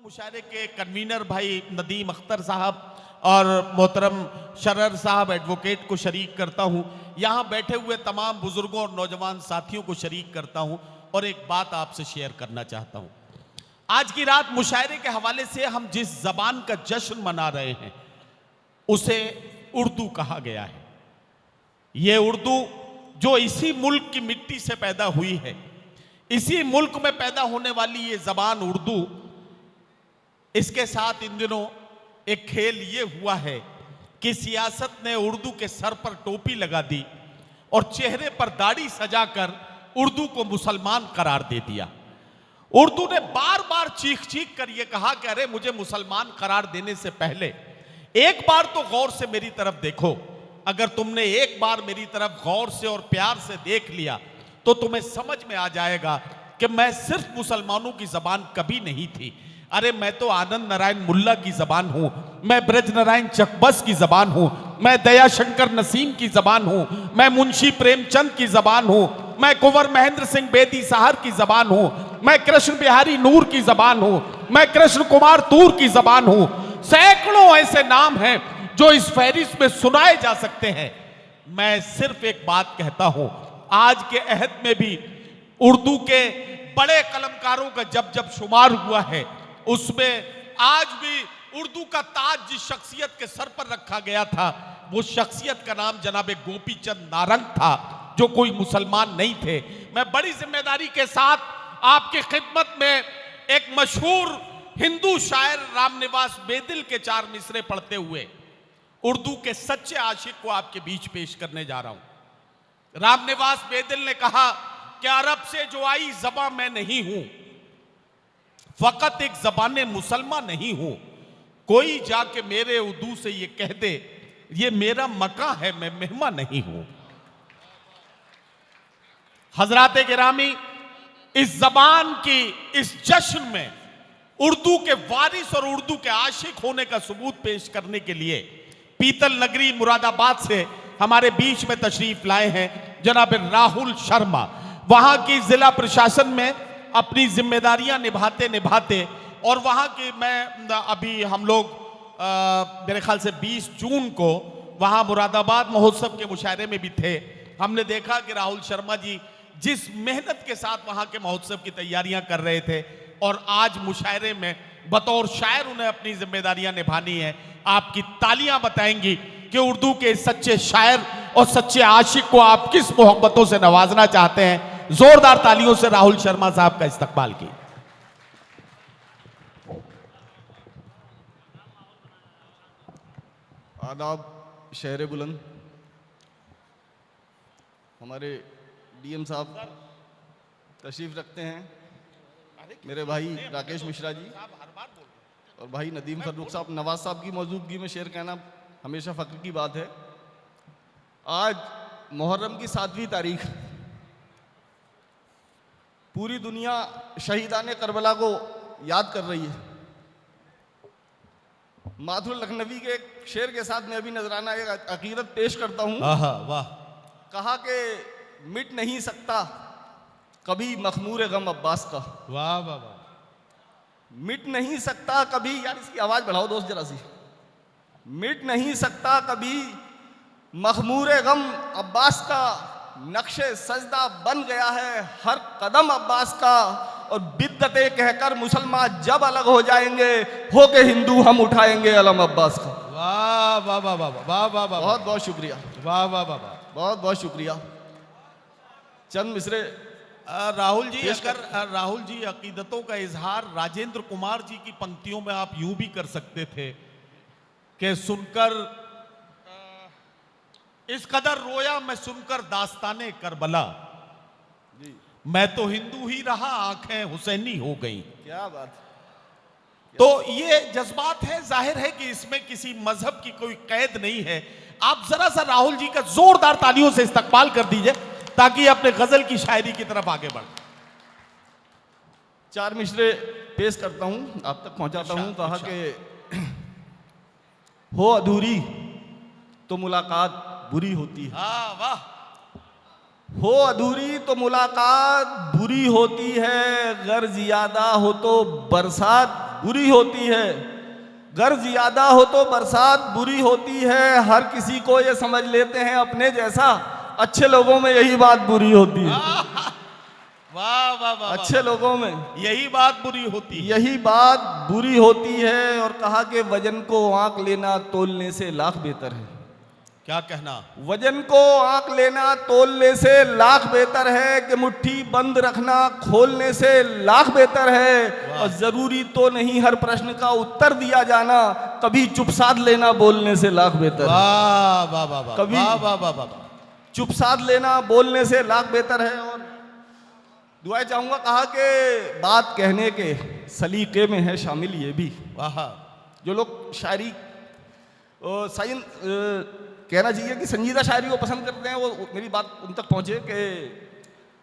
मुशायरे के कन्वीनर भाई नदीम अख्तर साहब और मोहतरम शरर साहब एडवोकेट को शरीक करता हूं। यहां बैठे हुए तमाम बुजुर्गों और नौजवान साथियों को शरीक करता हूं और एक बात आपसे शेयर करना चाहता हूं। आज की रात मुशायरे के हवाले से हम जिस जबान का जश्न मना रहे हैं उसे उर्दू कहा गया है। यह उर्दू जो इसी मुल्क की मिट्टी से पैदा हुई है, इसी मुल्क में पैदा होने वाली ये जबान उर्दू, इसके साथ इन दिनों एक खेल ये हुआ है कि सियासत ने उर्दू के सर पर टोपी लगा दी और चेहरे पर दाढ़ी सजाकर उर्दू को मुसलमान करार दे दिया। उर्दू ने बार बार चीख चीख कर यह कहा कि अरे मुझे मुसलमान करार देने से पहले एक बार तो गौर से मेरी तरफ देखो। अगर तुमने एक बार मेरी तरफ गौर से और प्यार से देख लिया तो तुम्हें समझ में आ जाएगा कि मैं सिर्फ मुसलमानों की जबान कभी नहीं थी। अरे मैं तो आनंद नारायण मुल्ला की जबान हूं, मैं ब्रज नारायण चकबस की जबान हूं, मैं दयाशंकर नसीम की जबान हूं, मैं मुंशी प्रेमचंद की जबान हूं, मैं कुंवर महेंद्र सिंह बेदी साहर की जबान हूं, मैं कृष्ण बिहारी नूर की जबान हूं, मैं कृष्ण कुमार तूर की जबान हूं। सैकड़ों ऐसे नाम हैं जो इस फहरिस्त में सुनाए जा सकते हैं। मैं सिर्फ एक बात कहता हूं, आज के अहद में भी उर्दू के बड़े कलमकारों का जब जब शुमार हुआ है उसमें आज भी उर्दू का ताज जिस शख्सियत के सर पर रखा गया था वो शख्सियत का नाम जनाब गोपी चंद नारंग था, जो कोई मुसलमान नहीं थे। मैं बड़ी जिम्मेदारी के साथ आपकी खिदमत में एक मशहूर हिंदू शायर रामनिवास बेदिल के 4 मिसरे पढ़ते हुए उर्दू के सच्चे आशिक को आपके बीच पेश करने जा रहा हूं। रामनिवास बेदिल ने कहा कि अरब से जो आई ज़बां मैं नहीं हूं, फकत एक ज़बाने मुसलमान नहीं हूं। कोई जाके मेरे उर्दू से ये कह दे ये मेरा मकां है, मैं मेहमान नहीं हूं। हजरात गिरामी, इस जबान की इस जश्न में उर्दू के वारिस और उर्दू के आशिक होने का सबूत पेश करने के लिए पीतल नगरी मुरादाबाद से हमारे बीच में तशरीफ लाए हैं जनाब राहुल शर्मा। वहां की जिला प्रशासन में अपनी जिम्मेदारियां निभाते निभाते और वहां की मैं अभी हम लोग मेरे ख्याल से 20 जून को वहां मुरादाबाद महोत्सव के मुशायरे में भी थे। हमने देखा कि राहुल शर्मा जी जिस मेहनत के साथ वहां के महोत्सव की तैयारियां कर रहे थे और आज मुशायरे में बतौर शायर उन्हें अपनी जिम्मेदारियां निभानी है। आपकी तालियां बताएंगी कि उर्दू के सच्चे शायर और सच्चे आशिक को आप किस मोहब्बतों से नवाजना चाहते हैं। जोरदार तालियों से राहुल शर्मा साहब का इस्तकबाल की। आदाब शहर बुलंद, हमारे डीएम साहब तशरीफ रखते हैं, मेरे भाई राकेश मिश्रा जी और भाई नदीम फर्रुख साहब। नवाज साहब की मौजूदगी में शेर कहना हमेशा फ़ख्र की बात है। आज मुहर्रम की 7वीं तारीख, पूरी दुनिया शहीदान करबला को याद कर रही है। माथुर लखनवी के एक शेर के साथ मैं अभी नजराना एक अकीदत पेश करता हूँ। वाह। कहा कि मिट नहीं सकता कभी मखमूर गम अब्बास का। वाह वाह वाह। मिट नहीं सकता कभी, यार इसकी आवाज बढ़ाओ दोस्त जरा सी। मिट नहीं सकता कभी मखमूर गम अब्बास का, नक्शे सजदा बन गया है हर कदम अब्बास का। और बिद्दते कहकर मुसलमान जब अलग हो जाएंगे, होके हिंदू हम उठाएंगे अलम अब्बास का। वाह वाह वाह वाह वाह वाह वाह। बहुत बहुत शुक्रिया, वाह वाह वाह वाह, बहुत बहुत शुक्रिया। चंद मिसरे राहुल जी, अगर राहुल जी अकीदतों का इजहार राजेंद्र कुमार जी की पंक्तियों में आप यूं भी कर सकते थे कि सुनकर इस कदर रोया मैं सुनकर दास्ताने करबला, मैं तो हिंदू ही रहा आंखें हुसैनी हो गई। क्या बात। तो ये जज्बात है, जाहिर है कि इसमें किसी मजहब की कोई कैद नहीं है। आप जरा सा राहुल जी का जोरदार तालियों से इस्तकबाल कर दीजिए ताकि अपने गजल की शायरी की तरफ आगे बढ़। 4 मिसरे पेश करता हूं, आप तक पहुंचाता हूं। कहा कि हो अधूरी तो मुलाकात बुरी होती है। वाह। हो अधूरी तो मुलाकात बुरी होती है, गर ज्यादा हो तो बरसात बुरी होती है, गर्ज ज्यादा हो तो बरसात बुरी होती है। हर किसी को ये समझ लेते हैं अपने जैसा, अच्छे लोगों में यही बात बुरी होती है। वाह वाह वाह, अच्छे लोगों में यही बात बुरी होती है। यही बात बुरी होती है। और कहा कि वजन को आंक लेना तोलने से लाख बेहतर है। क्या कहना? वजन को आंक लेना तोलने से लाख बेहतर है कि मुट्ठी बंद रखना खोलने से लाख बेहतर है। और जरूरी तो नहीं हर प्रश्न का उत्तर दिया जाना, कभी चुप साध लेना बोलने से लाख बेहतर है। वाह वाह वाह वाह, कभी- वाह वाह वाह वाह, चुप साध लेना बोलने से लाख बेहतर है। और दुआएं चाहूंगा, कहा कि बात कहने के सलीके में है शामिल ये भी। वाह। जो लोग शायरी कहना चाहिए कि संजीदा शायरी को पसंद करते हैं, वो मेरी बात उन तक पहुंचे कि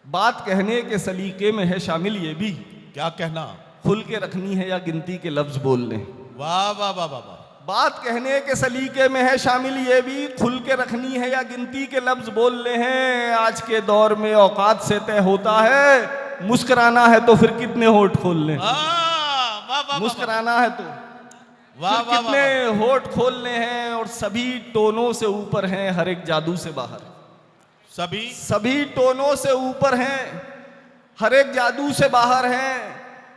बात कहने के सलीके में है शामिल ये भी। क्या कहना? खुल के रखनी है या गिनती के लफ्ज बोल लें। वाह वाह वाह वाह वाह, बात कहने के सलीके में है शामिल ये भी, खुल के रखनी है या गिनती के लफ्ज बोल ले हैं। आज के दौर में औकात से तय होता है, मुस्कुराना है तो फिर कितने होठ खोल लें। वाह वाह वाह, मुस्कुराना है तो वाह फिर वाह कितने वाह, होठ खोलने हैं। और सभी टोनों से ऊपर हैं, हर एक जादू से बाहर। सभी टोनों से ऊपर हैं, हर एक जादू से बाहर हैं।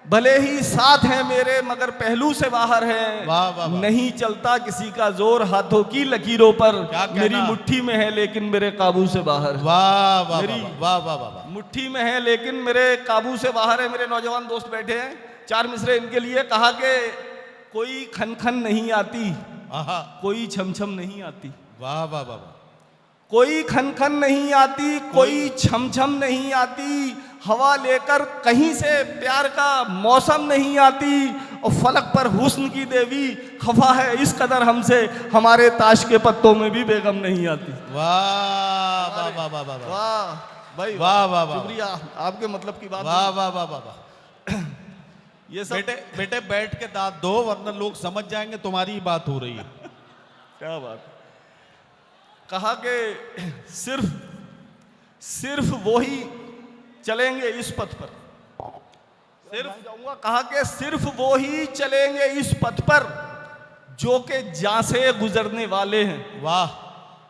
भले ही साथ हैं मेरे मगर पहलू से बाहर हैं। वाह वाह वाह, नहीं चलता किसी का जोर हाथों की लकीरों पर। क्या कहना? मेरी मुट्ठी में है लेकिन मेरे काबू से बाहर है। वाह वाह मेरी- वाह वाह वाह वाह, मुट्ठी में है लेकिन मेरे काबू से बाहर है। मेरे नौजवान दोस्त बैठे हैं, चार मिसरे इनके लिए। कहा कि कोई खन खन नहीं आती, आहा, कोई छम छम नहीं आती। वाह वाह वाह वाह, कोई खन खन नहीं आती, कोई छम छम नहीं आती। हवा लेकर कहीं से प्यार का मौसम नहीं आती। और फलक पर हुस्न की देवी खफा है इस कदर हमसे, हमारे ताश के पत्तों में भी बेगम नहीं आती। वाह वाह वाह वाह वाह, वाह भाई, वाह वाह वाह, शुक्रिया, आपके मतलब की बात। वाह वाह वाह वाह वाह। ये सब बेटे बेटे बैठ के दांत दो, वरना लोग समझ जाएंगे तुम्हारी ही बात हो रही है। क्या बात। कहा कि सिर्फ वो ही चलेंगे इस पथ पर। कहा कि सिर्फ वो ही चलेंगे इस पथ पर जो के जहां से गुजरने वाले हैं। वाह,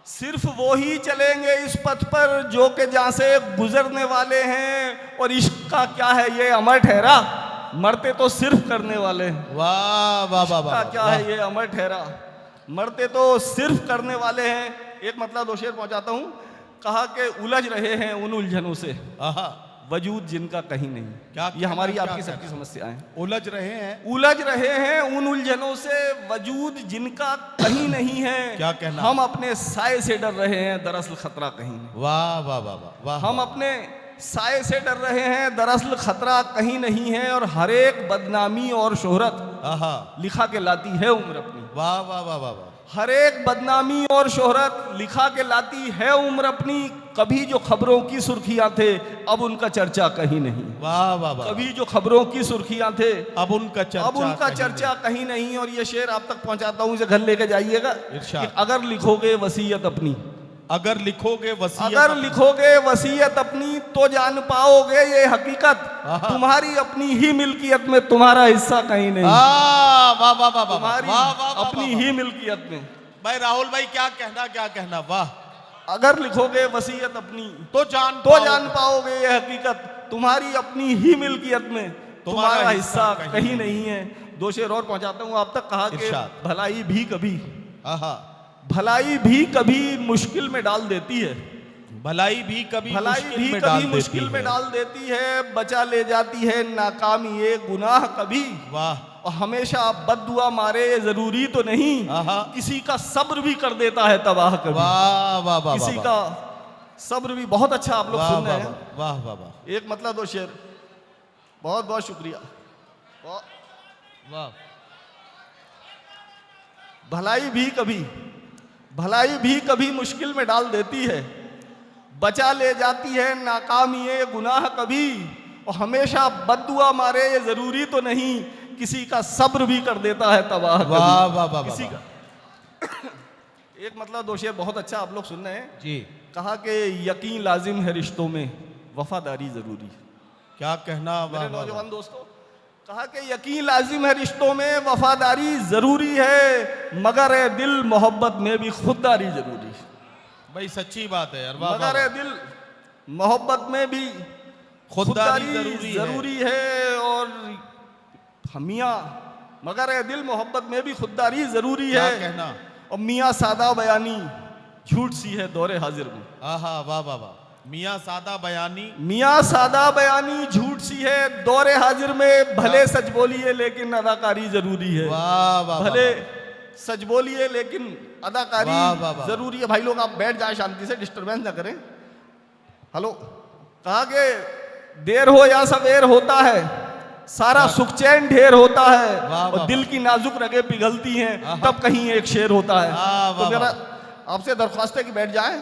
सिर्फ वो ही चलेंगे इस पथ पर जो के जहां से गुजरने वाले हैं। और इश्क का क्या है ये अमर ठहरा, मरते तो सिर्फ करने वाले हैं। वाह वाह वाह का वाह, क्या है ये अमर ठहरा, मरते तो सिर्फ करने वाले हैं। एक मतलब दो शेर पहुंचाता हूं। कहा कि उलझ रहे हैं उन उलझनों से आहा, वजूद जिनका कहीं नहीं। क्या ये हमारी क्या आपकी कहना? सबकी समस्याएं हैं। उलझ रहे हैं। उलझ रहे हैं उन उलझनों से वजूद जिनका कहीं नहीं है। क्या कहना? हम अपने साए से डर रहे हैं, दरअसल खतरा कहीं नहीं। वाह वाह वाह वाह वाह, हम अपने साए से डर रहे हैं, दरअसल खतरा कहीं नहीं है। और हर एक बदनामी और शोहरत आहा, लिखा के लाती है उम्र अपनी। वाह वाह वाह वाह वाह, हर एक बदनामी और शोहरत लिखा के लाती है उम्र अपनी। कभी जो खबरों की सुर्खियां थे अब उनका चर्चा कहीं नहीं। वाह वाह वाह, कभी जो खबरों की सुर्खियां थे अब उनका चर्चा कहीं नहीं। और ये शेर आप तक पहुंचाता हूं, इसे घर लेके जाइएगा। इरशाद। कि अगर लिखोगे वसीयत अपनी, अगर लिखोगे वसीयत, अगर लिखोगे वसीयत अपनी तो जान पाओगे ये हकीकत, आहा। तुम्हारी अपनी ही मिल्कियत में तुम्हारा हिस्सा कहीं नहीं। वाह वाह वाह वाह वाह, तुम्हारी वाह वाह वाह, अपनी वाह, ही मिल्कियत में। भाई राहुल भाई क्या कहना, वाह। अगर लिखोगे वसीयत अपनी तो जान पाओगे ये हकीकत, तुम्हारी अपनी ही मिल्कियत में तुम्हारा हिस्सा कहीं नहीं है। दो शेर और पहुंचाता हूं आप तक। कहा कि इरशाद। भलाई भी कभी, आहा, भलाई भी कभी मुश्किल में डाल देती है। भलाई भी कभी भलाई भी कभी मुश्किल में डाल देती है। बचा ले जाती है नाकामी ये गुनाह कभी। वाह, और हमेशा बद्दुआ मारे ये जरूरी तो नहीं, आहा, किसी का सब्र भी कर देता है तबाह कभी। वाह वाह वाह, किसी का सब्र भी। बहुत अच्छा आप लोग सुन रहे हैं। वाह वाह वाह, एक मतलब दो शेर। बहुत बहुत शुक्रिया। वाह, भलाई भी कभी मुश्किल में डाल देती है। बचा ले जाती है नाकामी ये गुनाह कभी। और हमेशा बद्दुआ मारे ये जरूरी तो नहीं, किसी का सब्र भी कर देता है तबाह कभी। वाह वाह वाह, किसी का एक मतलब दो शेर बहुत अच्छा आप लोग सुन रहे हैं जी। कहा कि यकीन लाजिम है रिश्तों में, वफादारी जरूरी। क्या कहना, वाह मेरे वाह, नौजवान दोस्तों, कहा कि यकीन लाजिम है रिश्तों में, वफादारी जरूरी है, मगर ए दिल मोहब्बत में भी खुददारी जरूरी है। भाई सच्ची बात है यार, वाह वाह, मगर ए दिल मोहब्बत में भी खुददारी खुददारी जरूरी है। और मियाँ मगर ए दिल मोहब्बत में भी खुददारी जरूरी क्या है। कहना। और मियाँ सादा बयानी झूठ सी है दौरे हाजिर में। आहा, वाह वाह वाह। मियाँ सादा बयानी, मियाँ सादा बयानी झूठ सी है दौरे हाजिर में, भले सच बोलिए लेकिन अदाकारी जरूरी है। वाह वाह, भले सच बोलिए लेकिन वाह, वाह, अदाकारी वाह। जरूरी है। भाई लोग आप बैठ जाए शांति से, डिस्टरबेंस ना करें। हेलो, कहा कि देर हो या सवेर होता है, सारा सुख चैन ढेर होता है, वाह, और वाह, दिल की नाजुक रगें पिघलती हैं, आहा। तब कहीं एक शेर होता है। वाह, तो वाह, मेरा आपसे दरख्वास्त है कि बैठ जाए।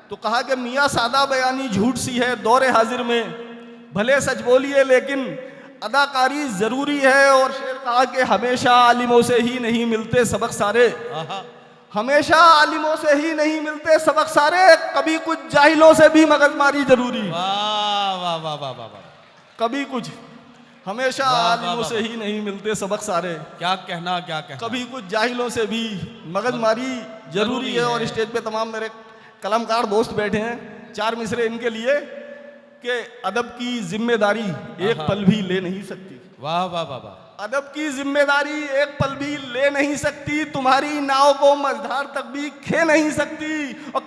तो कहा कि मियाँ सादा बयानी झूठ सी है दौरे हाजिर में, भले सच बोलिए लेकिन अदाकारी जरूरी है। और शेर कहा कि हमेशा आलिमों से ही नहीं मिलते सबक सारे, आहा, हमेशा आलिमों से ही नहीं मिलते सबक सारे, कभी कुछ जाहिलों से भी मगजमारी जरूरी। वाह वाह वाह वाह वाह वाह। कभी कुछ, हमेशा वाह, वाह, आलिमों वाह, से ही नहीं मिलते सबक सारे, क्या कहना, क्या कहना। कभी कुछ जाहिलों से भी मगजमारी जरूरी है। और स्टेज पे तमाम मेरे कलमकार दोस्त बैठे हैं, 4 मिसरे इनके लिए कि अदब की जिम्मेदारी एक आहा। पल भी ले नहीं सकती। वाह वाह वाह वाह। अदब की जिम्मेदारी एक पल भी ले नहीं सकती, तुम्हारी नाव को मझधार तक भी खे नहीं सकती। और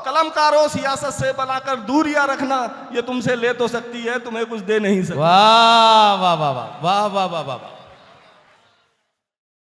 कलमकारों सियासत से बनाकर दूरियां रखना, ये तुमसे ले तो सकती है, तुम्हें कुछ दे नहीं सकती। वाह वाह वाह वाह वाह वाह वाह वाह।